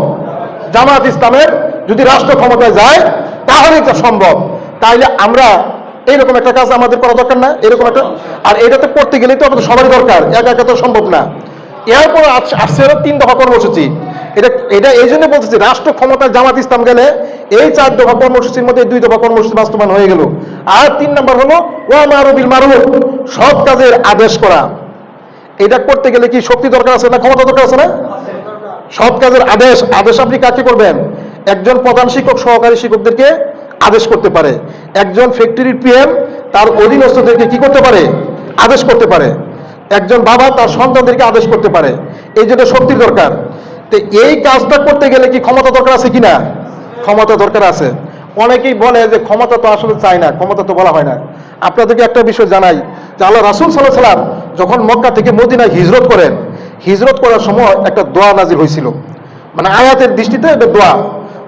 জামাত ইসলামের যদি রাষ্ট্র ক্ষমতায় যায় তাহলে এটা সম্ভব। তাইলে আমরা এইরকম একটা কাজ আমাদের করা দরকার না? এরকম একটা, আর এটাতে করতে গেলেই তো আমাদের সবারই দরকার, একা একা তো সম্ভব না। এরপর আসছে 3 দফা কর্মসূচি। এটা এই জন্য বলতেছি, রাষ্ট্র ক্ষমতায় জামাত ইসলাম গেলে এই 4 দফা কর্মসূচির মধ্যে 2 দফা কর্মসূচি বাস্তবায়ন হয়ে গেল। আর 3 নম্বর হলো ওয়া মারুফ বিল মারুফ, সৎ কাজের আদেশ করা। এটা করতে গেলে কি শক্তি দরকার আছে না ক্ষমতা দরকার আছে না? সৎ কাজের আদেশ আপনি কাকে করবেন? একজন প্রধান শিক্ষক সহকারী শিক্ষকদেরকে আদেশ করতে পারে, একজন ফ্যাক্টরির পিএম তার অধীনস্থদেরকে কি করতে পারে? আদেশ করতে পারে, একজন বাবা তার সন্তানদেরকে আদেশ করতে পারে। এই জন্য শক্তির দরকার। তো এই কাজটা করতে গেলে কি ক্ষমতা দরকার আছে কিনা? ক্ষমতা দরকার আছে। অনেকেই বলে যে ক্ষমতা তো আসলে চাই না, ক্ষমতা তো বলা হয় না। আপনাদেরকে একটা বিষয় জানাই যে আল্লাহ রাসূল সাল্লাল্লাহু আলাইহি সাল্লাম যখন মক্কা থেকে মদিনায় হিজরত করেন, হিজরত করার সময় একটা দোয়া নাজিল হয়েছিল, মানে আয়াতের দৃষ্টিতে একটা দোয়া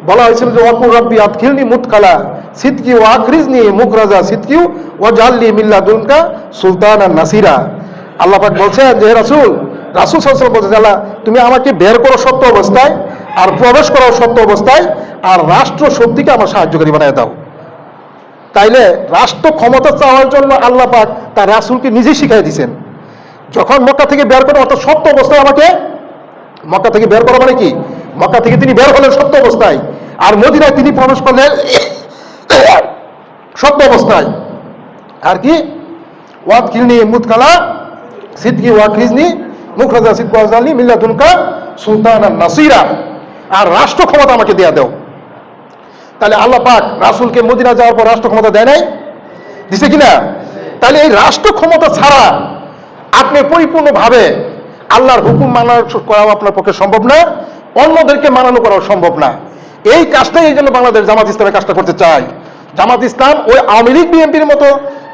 বলা হয়েছিল যে ওয়াকুর রাব্বি আদখিলনি মুদখালা সিদকি ওয়া আখরিজনি মুখরাজা সিদকি ওয়াজআলনি মিন লাদুনকা সুলতানান নাসিরা। আল্লাহ পাক বলছেন যে হে রাসূল সাল্লাল্লাহু আলাইহি ওয়াসাল্লাম বলছেন, আল্লাহ তুমি আমাকে বের করো সত্য অবস্থায় আর প্রবেশ করো সত্য অবস্থায়, আর রাষ্ট্র শক্তিকে আমার সাহায্যকারী বানায় দাও। তাইলে রাষ্ট্র ক্ষমতা চাওয়ার জন্য আল্লাহ পাক তার রাসূলকে নিজেই শিখিয়ে দিয়েছেন। যখন মক্কা থেকে বের করো, অর্থাৎ সত্য অবস্থায় আমাকে মক্কা থেকে বের করা মানে কি? মক্কা থেকে তিনি বের হলেন সত্য অবস্থায়, আর মদিনায় তিনি প্রবেশ করলেন সত্য অবস্থায়। আর কি ওয়াদখিলনি মুদখালা সিদকি ওয়াখরিজনি মুখরাজা সিদকি ওয়াজআলনি মিন লাদুনকা সুলতানান নাসিরা, আর রাষ্ট্র ক্ষমতা আমাকে দেয়া দাও। তাহলে আল্লাহ পাক রাসূলকে মদিনা যাওয়ার পর রাষ্ট্র ক্ষমতা দেয় নাই? দিছে কিনা? তাহলে এই রাষ্ট্র ক্ষমতা ছাড়া আপনি পরিপূর্ণভাবে আল্লাহর হুকুম মানা করাও আপনার পক্ষে সম্ভব না, অন্যদেরকে মানানো করাও সম্ভব না। এই কাজটাই এই জন্য বাংলাদেশ জামাত ইসলামের কাজটা করতে চায়। জামাত ইসলাম ওই আওয়ামী লীগ বিএনপির মতো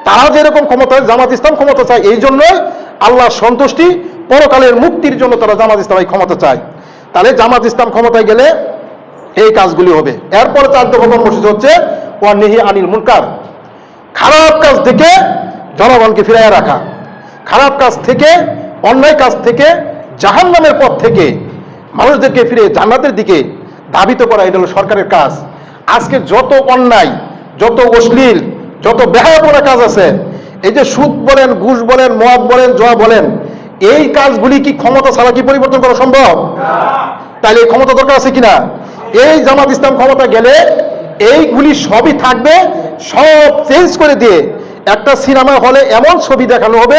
তারা যেরকম ক্ষমতা, জামাত ইসলাম ক্ষমতা চায়, এই জন্যই আল্লাহর সন্তুষ্টি, পরকালের মুক্তির জন্য তারা জামাত ইসলাম এই ক্ষমতা চায়। তাহলে জামাত ইসলাম ক্ষমতায় গেলে এই কাজগুলি হবে। এরপরে 4 দফা কর্মসূচি হচ্ছে ওয়ান্নেহি আনিল মুনকার, খারাপ কাজ থেকে জনগণকে ফিরাইয়া রাখা, খারাপ কাজ থেকে, অন্যায় কাজ থেকে, জাহান্নামের পথ থেকে মানুষদেরকে ফিরে জান্নাতের দিকে ধাবিত করা, এটা হলো সরকারের কাজ। আজকে যত অন্যায়, যত অশ্লীল, যত বেহায়াপনা কাজ আছে, এই যে সুদ বলেন, ঘুষ বলেন, মদ বলেন, জুয়া বলেন, এই কাজগুলি কি ক্ষমতা ছাড়া কি পরিবর্তন করা সম্ভব? তাহলে এই ক্ষমতা দরকার আছে কিনা? এই জামাত ইসলাম ক্ষমতা গেলে এইগুলি সবই থাকবে, সব চেঞ্জ করে দিয়ে একটা সিনেমা হলে এমন ছবি দেখানো হবে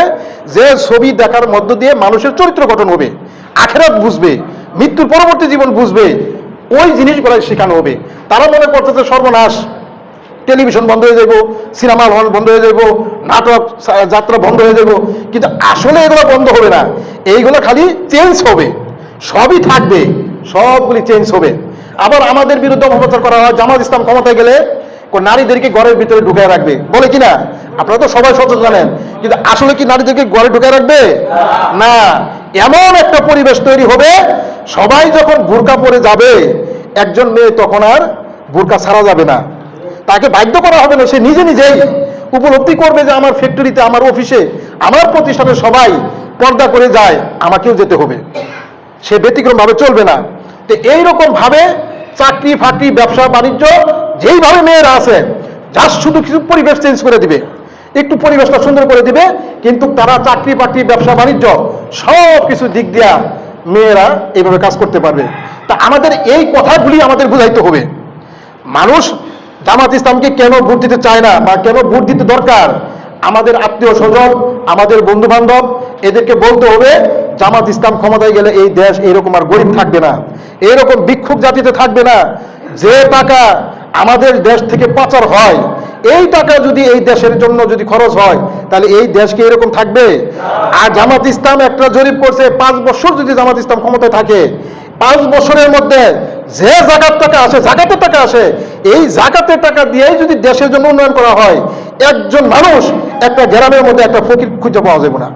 যে ছবি দেখার মধ্য দিয়ে মানুষের চরিত্র গঠন হবে, আখিরাত বুঝবে, মৃত্যুর পরবর্তী জীবন বুঝবে, ওই জিনিসগুলাই শেখানো হবে। তারা মনে করতেছে সর্বনাশ, টেলিভিশন বন্ধ হয়ে যাব, সিনেমা হল বন্ধ হয়ে যাব, নাটক যাত্রা বন্ধ হয়ে যাব, কিন্তু আসলে এগুলো বন্ধ হবে না, এইগুলো খালি চেঞ্জ হবে, সবই থাকবে, সবগুলি চেঞ্জ হবে। আবার আমাদের বিরুদ্ধে অপপ্রচার করা হয়, জামাত ইসলাম ক্ষমতায় গেলে নারীদেরকে ঘরের ভিতরে ঢুকায় রাখবে, বলে কিনা? আপনারা তো সবাই সচেতন জানেন, কিন্তু আসলে কি নারীদেরকে ঘরে ঢুকায় রাখবে? না, এমন একটা পরিবেশ তৈরি হবে, সবাই যখন বোরকা পরে যাবে, একজন মেয়ে তখন আর বোরকা ছাড়া যাবে না, তাকে বাধ্য করা হবে না, সে নিজে নিজেই উপলব্ধি করবে যে আমার ফ্যাক্টরিতে, আমার অফিসে, আমার প্রতিষ্ঠানে সবাই পর্দা করে যায়, আমাকেও যেতে হবে, সে ব্যতিক্রম ভাবে চলবে না। তো এইরকম ভাবে চাকরি ফাকরি, ব্যবসা বাণিজ্য, যেইভাবে মেয়েরা আছে, যার শুধু কিছু পরিবেশ চেঞ্জ করে দিবে, একটু পরিবেশটা সুন্দর করে দিবে, কিন্তু তারা চাকরি বাকরি, ব্যবসা বাণিজ্য সব কিছু দিক দিয়া মেয়েরা এইভাবে কাজ করতে পারবে। তা আমাদের এই কথাগুলি আমাদের বুঝাইতে হবে। মানুষ জামাত ইসলামকে কেন ভোট দিতে চায় না বা কেন ভোট দিতে দরকার, আমাদের আত্মীয় স্বজন, আমাদের বন্ধু বান্ধব, এদেরকে বলতে হবে জামাত ইসলাম ক্ষমতায় গেলে এই দেশ এইরকম আর গরিব থাকবে না, এইরকম বিক্ষোভ জাতিতে থাকবে না। যে টাকা আমাদের দেশ থেকে পাচার হয়, এই টাকা যদি এই দেশের জন্য যদি খরচ হয়, তাহলে এই দেশ কি এরকম থাকবে? আর জামাত ইসলাম একটা জরিপ করছে, 5 বছর যদি জামাত ইসলাম ক্ষমতায় থাকে, 5 বছরের মধ্যে যে জাকাত টাকা আসে, জাকাতের টাকা আসে, এই জাকাতের টাকা দিয়েই যদি দেশের জন্য উন্নয়ন করা হয়, একজন মানুষ একটা গ্রামের মধ্যে একটা ফকির খুঁজে পাওয়া যাবে না।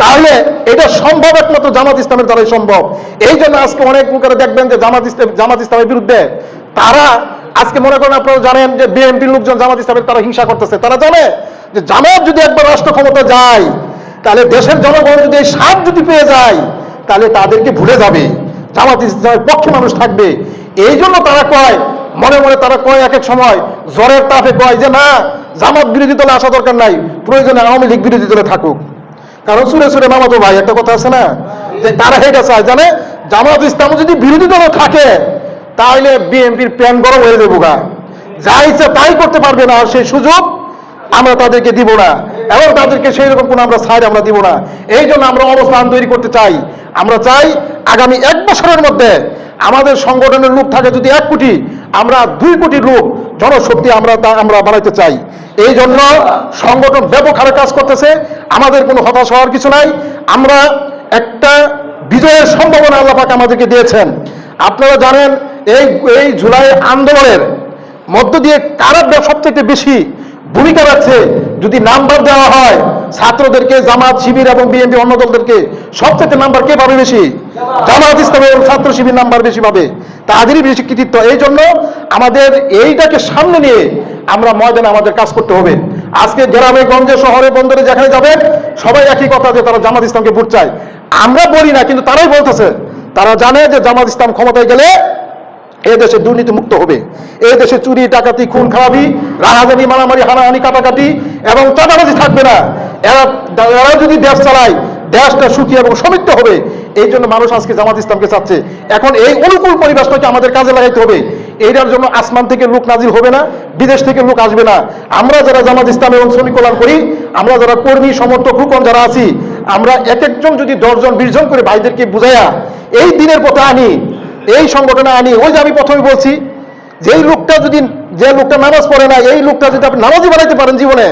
তাহলে এটা সম্ভব একমাত্র জামাত ইসলামের দ্বারাই সম্ভব। এই জন্য আজকে অনেক লোকেরা দেখবেন যে জামাত ইসলামের বিরুদ্ধে, তারা আজকে মনে করেন, আপনারা জানেন যে বিএনপির লোকজন জামাত ইসলামের তারা হিংসা করতেছে, তারা জানে যে জামাত যদি একবার রাষ্ট্র ক্ষমতা যায়, তাহলে দেশের জনগণ যদি এই স্বাদ যদি পেয়ে যায়, তাহলে তাদেরকে ভুলে যাবে, জামাত ইসলামের পক্ষে মানুষ থাকবে। এই জন্য তারা কয়, মনে মনে তারা কয়, এক এক সময় জ্বরের তাপে কয় যে না, জামাত বিরোধী দলে আসা দরকার নাই, প্রয়োজনে আওয়ামী লীগ বিরোধী দলে থাকুক। কারণ সুরে সুরে মামাতো ভাই একটা কথা আছে না, যে তারা এটা চায়, জানে জামাত ইসলাম যদি বিরোধী দলে থাকে, তাহলে বিএনপির প্যান গরম হয়ে যাবো গা, যা ইচ্ছা তাই করতে পারবে না, আর সেই সুযোগ আমরা তাদেরকে দিব না, এবং তাদেরকে সেই রকম কোনো আমরা ছাড় আমরা দিব না। এই জন্য আমরা অবস্থান তৈরি করতে চাই। আমরা চাই আগামী 1 বছরের মধ্যে আমাদের সংগঠনের লোক থাকে যদি 1 কোটি, আমরা 2 কোটি লোক জনশক্তি আমরা বানাইতে চাই। এই জন্য সংগঠন ব্যাপক হারে কাজ করতেছে, আমাদের কোনো হতাশ হওয়ার কিছু নাই। আমরা একটা বিজয়ের সম্ভাবনা আল্লাহ পাক আমাদেরকে দিয়েছেন। আপনারা জানেন এই জুলাই আন্দোলনের মধ্য দিয়ে কারা সবথেকে বেশি ভূমিকা রাখছে, যদি নাম্বার দেওয়া হয় ছাত্রদেরকে, জামাত শিবির এবং বিএনপি অন্য দলদেরকে, সবথেকে নাম্বার কে পাবে বেশি? জামাত ইসলাম এবং ছাত্র শিবির নাম্বার বেশি পাবে, তাদেরই বেশি কৃতিত্ব। এই জন্য আমাদের এইটাকে সামনে নিয়ে আমরা ময়দানে আমাদের কাজ করতে হবে। আজকে গ্রামে গঞ্জে শহরে বন্দরে যেখানে যাবেন, সবাই একই কথা, যে তারা জামাত ইসলামকে ভোট চায়। আমরা বলি না, কিন্তু তারাই বলতেছে। তারা জানে যে জামাত ইসলাম ক্ষমতায় গেলে এ দেশে দুর্নীতি মুক্ত হবে, এ দেশে চুরি ডাকাতি খুন খারাপি রাহাজানি মারামারি হানাহানি কাটাকাটি এবং চাঁদাবাজি থাকবে না। এরা যদি দেশ চালায়, দেশটা সুখী এবং সমৃদ্ধ হবে। এই জন্য মানুষ আজকে জামাত ইসলামকে চাচ্ছে। এখন এই অনুকূল পরিবেশটাকে আমাদের কাজে লাগাইতে হবে। এইটার জন্য আসমান থেকে লোক নাজিল হবে না, বিদেশ থেকে লোক আসবে না। আমরা যারা জামাত ইসলাম এবং শ্রমিক কল্যাণ করি, আমরা যারা কর্মী সমর্থক রুকন যারা আছি, আমরা এক একজন যদি 10 জন 20 জন করে ভাইদেরকে বুঝাইয়া এই দিনের পথে আনি, এই সংগঠনে আনি। ওই যে আমি প্রথমে বলছি, যে লোকটা নামাজ পড়ে না, এই লোকটা যদি আপনি নামাজই বানাইতে পারেন জীবনে,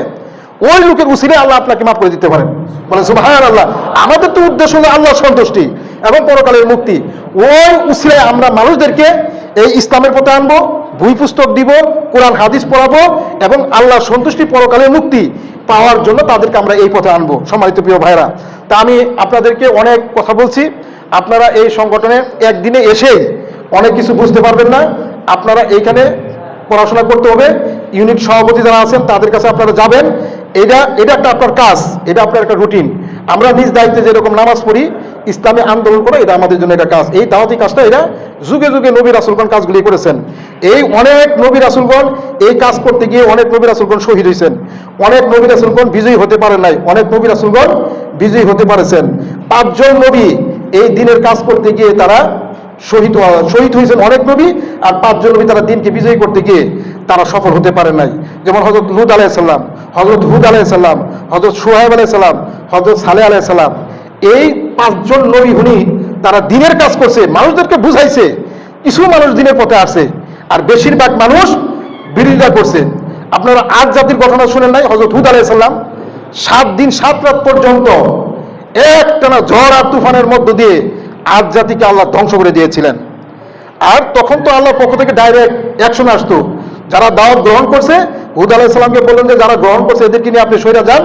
ওই লোকের উসিলে আল্লাহ আপনাকে মাফ করে দিতে পারেন। বলেন সুবহানাল্লাহ। আমাদের তো উদ্দেশ্য হলো আল্লাহর সন্তুষ্টি এবং পরকালের মুক্তি। ওই উসিলে আমরা মানুষদেরকে এই ইসলামের পথে আনবো, বই পুস্তক দিব, কোরআন হাদিস পড়াবো এবং আল্লাহর সন্তুষ্টি পরকালের মুক্তি পাওয়ার জন্য তাদেরকে আমরা এই পথে আনবো। সম্মানিত প্রিয় ভাইরা, তা আমি আপনাদেরকে অনেক কথা বলছি, আপনারা এই সংগঠনে একদিনে এসেই অনেক কিছু বুঝতে পারবেন না। আপনারা এইখানে পড়াশোনা করতে হবে, ইউনিট সভাপতি যারা আছেন তাদের কাছে আপনারা যাবেন। এটা একটা আপনার কাজ, এটা আপনার একটা রুটিন। আমরা নিজ দায়িত্বে যেরকম নামাজ পড়ি, ইসলামী আন্দোলন করে, এটা আমাদের জন্য একটা কাজ। এই দাওয়াতি কাজটা এরা যুগে যুগে নবী রাসূলগণ কাজগুলি করেছেন। এই অনেক নবী রাসূলগণ এই কাজ করতে গিয়ে অনেক নবী রাসূলগণ শহীদ হয়েছেন, অনেক নবী রাসূলগণ বিজয়ী হতে পারে নাই, অনেক নবী রাসূলগণ বিজয়ী হতে পারেছেন। 5 জন নবী এই দিনের কাজ করতে গিয়ে তারা শহীদ হয়েছেন অনেক নবী, আর 5 জন নবী তারা দিনকে বিজয়ী করতে গিয়ে তারা সফল হতে পারে নাই। যেমন হযরত লূত আলাইহিস সালাম, হযরত হুদ আলাইহিস সালাম, হযরত শুআয়ব আলাইহিস সালাম, হযরত সালেহ আলাইহিস সালাম। এই 5 জন নবী হুনি তারা দিনের কাজ করছে, মানুষদেরকে বুঝাইছে। কিছু মানুষ দিনের পথে আসছে আর বেশিরভাগ মানুষ বিরোধিতা করছে। আপনারা আদ জাতির ঘটনা শুনেন নাই? হযরত হুদ আলাইহিস সালাম 7 দিন 7 রাত পর্যন্ত একটানা ঝড় আর তুফানের মধ্য দিয়ে আদ জাতিকে আল্লাহ ধ্বংস করে দিয়েছিলেন। আর তখন তো আল্লাহর পক্ষ থেকে ডাইরেক্ট অ্যাকশন আসতো। যারা দাওয়াত গ্রহণ করছে, হুদ আলাইহিস সালামকে বললেন যে যারা গ্রহণ করছে এদেরকে নিয়ে আপনি সইরা যান,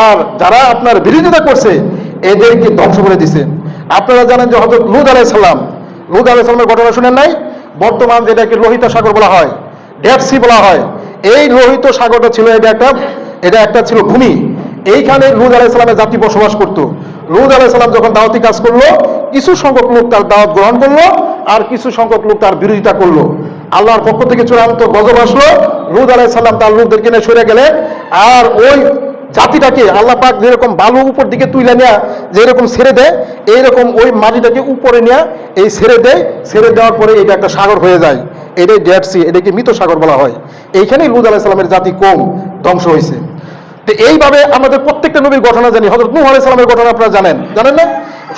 আর যারা আপনার বিরোধিতা করছে এদেরকে ধ্বংস করে দিছে। আপনারা জানেন যে হযরত লূত আলাইহিস সালামের ঘটনা শুনেন নাই? বর্তমান যেটাকে লোহিত সাগর বলা হয়, ডেড সি বলা হয়, এই লোহিত সাগরটা ছিল এটা একটা ছিল ভূমি। এইখানে লূত আলাইহিস সালামের জাতি বসবাস করত। লূত আলাইহিস সালাম যখন দাওয়াতি কাজ করলো, কিছু সংখ্যক লোক তার দাওয়াত গ্রহণ করলো আর কিছু সংখ্যক লোক তার বিরোধিতা করলো। আল্লাহর পক্ষ থেকে চূড়ান্ত গজব আসলো। লূত আলাইহিস সালাম তার লোকদেরকে নিয়ে সরে গেলেন। আর ওই জাতিটাকে আল্লাহ পাক যেরকম বালু উপর দিকে তুলে নেয়া যেরকম ছেড়ে দেয়, এইরকম ওই মাটিটাকে উপরে নেয়া এই ছেড়ে দেয়। ছেড়ে দেওয়ার পরে এটা একটা সাগর হয়ে যায়, এটাই ডেড সি, এটাকে মৃত সাগর বলা হয়। এইখানেই লূত আলাইহিস সালামের জাতি কম ধ্বংস হয়েছে। তো এইভাবে আমাদের প্রত্যেকটা নবীর ঘটনা জানি। হযরত নূহ আলাইহিস সালামের ঘটনা আপনারা জানেন না?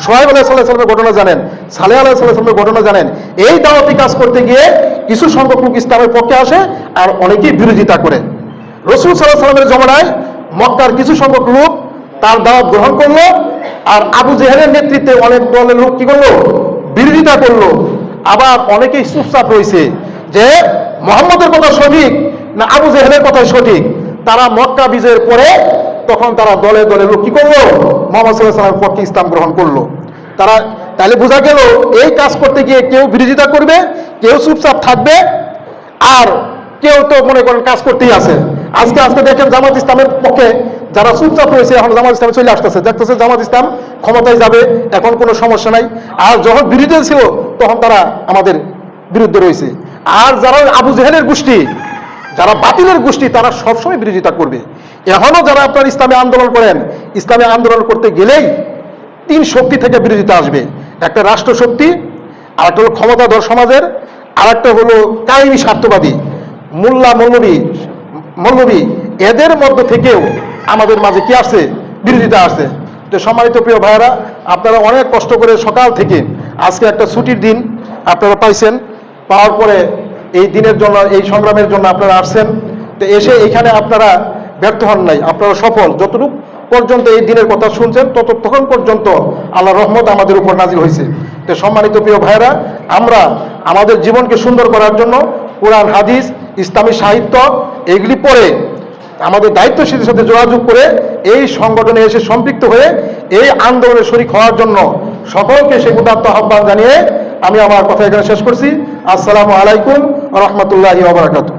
শুআয়ব আলাইহিস সালামের ঘটনা জানেন, সালেহ আলাইহিস সালামের ঘটনা জানেন। এই দাওয়াতি কাজ করতে গিয়ে কিছু সংখ্যক লোক ইসলামের পক্ষে আসে আর অনেকেই বিরোধিতা করে। রাসূল সাল্লাল্লাহু আলাইহি ওয়াসাল্লামের জমানায় মক্কার কিছু সংখ্যক লোক তার দাওয়াত গ্রহণ করলো, আর আবু জেহেলের নেতৃত্বে অনেক দলের লোক কি করলো? বিরোধিতা করলো। আবার অনেকেই চুপচাপ রয়েছে যে মুহাম্মদের কথা সঠিক না আবু জেহেলের কথাই সঠিক। তারা মক্কা বিজয়ের পরে তখন তারা দলে দলে লোক কি করলো? মুহাম্মদ সাল্লাল্লাহু আলাইহি ওয়াসাল্লামের পক্ষে ইসলাম গ্রহণ করলো। তারা তাহলে বোঝা গেল এই কাজ করতে গিয়ে কেউ বিরোধিতা করবে, কেউ চুপচাপ থাকবে, আর কেউ তো মনে করেন কাজ করতেই আছে। আজকে দেখেন জামাত ইসলামের পক্ষে যারা চুপচাপ রয়েছে এখন জামাত ইসলামে চলে আসতেছে, দেখতেছে জামাত ইসলাম ক্ষমতায় যাবে, এখন কোনো সমস্যা নাই। আর যখন বিরোধী ছিল তখন তারা আমাদের বিরুদ্ধে রয়েছে। আর যারা আবু জেহেলের গোষ্ঠী, যারা বাতিলের গোষ্ঠী, তারা সবসময় বিরোধিতা করবে। এখনো যারা আপনার ইসলামী আন্দোলন করেন, ইসলামী আন্দোলন করতে গেলেই 3 শক্তি থেকে বিরোধিতা আসবে। একটা রাষ্ট্র শক্তি, আর একটা হলো ক্ষমতাধর সমাজের, আর একটা হলো কায়েমি স্বার্থবাদী মোল্লা মৌলবী। এদের মধ্য থেকেও আমাদের মাঝে কি আসছে? বিরোধিতা আসছে। তো সম্মানিত প্রিয় ভাইয়েরা, আপনারা অনেক কষ্ট করে সকাল থেকে আজকে একটা ছুটির দিন আপনারা পাইছেন, পাওয়ার পরে এই দিনের জন্য, এই সংগ্রামের জন্য আপনারা আসছেন। তো এসে এখানে আপনারা ব্যর্থ হন নাই, আপনারা সফল। যতটুকু পর্যন্ত এই দিনের কথা শুনছেন ততক্ষণ পর্যন্ত আল্লাহর রহমত আমাদের উপর নাজিল হয়েছে। তো সম্মানিত প্রিয় ভাইয়েরা, আমরা আমাদের জীবনকে সুন্দর করার জন্য কোরআন হাদিস ইসলামী সাহিত্য এগুলি পড়ে আমাদের দায়িত্বশীলের সাথে যোগাযোগ করে এই সংগঠনে এসে সম্পৃক্ত হয়ে এই আন্দোলনে শরীক হওয়ার জন্য সকলকে সেই উদাত্ত আহ্বান জানিয়ে আমি আমার কথা এখানে শেষ করছি। আসসালামু আলাইকুম ওয়া রাহমাতুল্লাহি ওয়া বারাকাতুহু।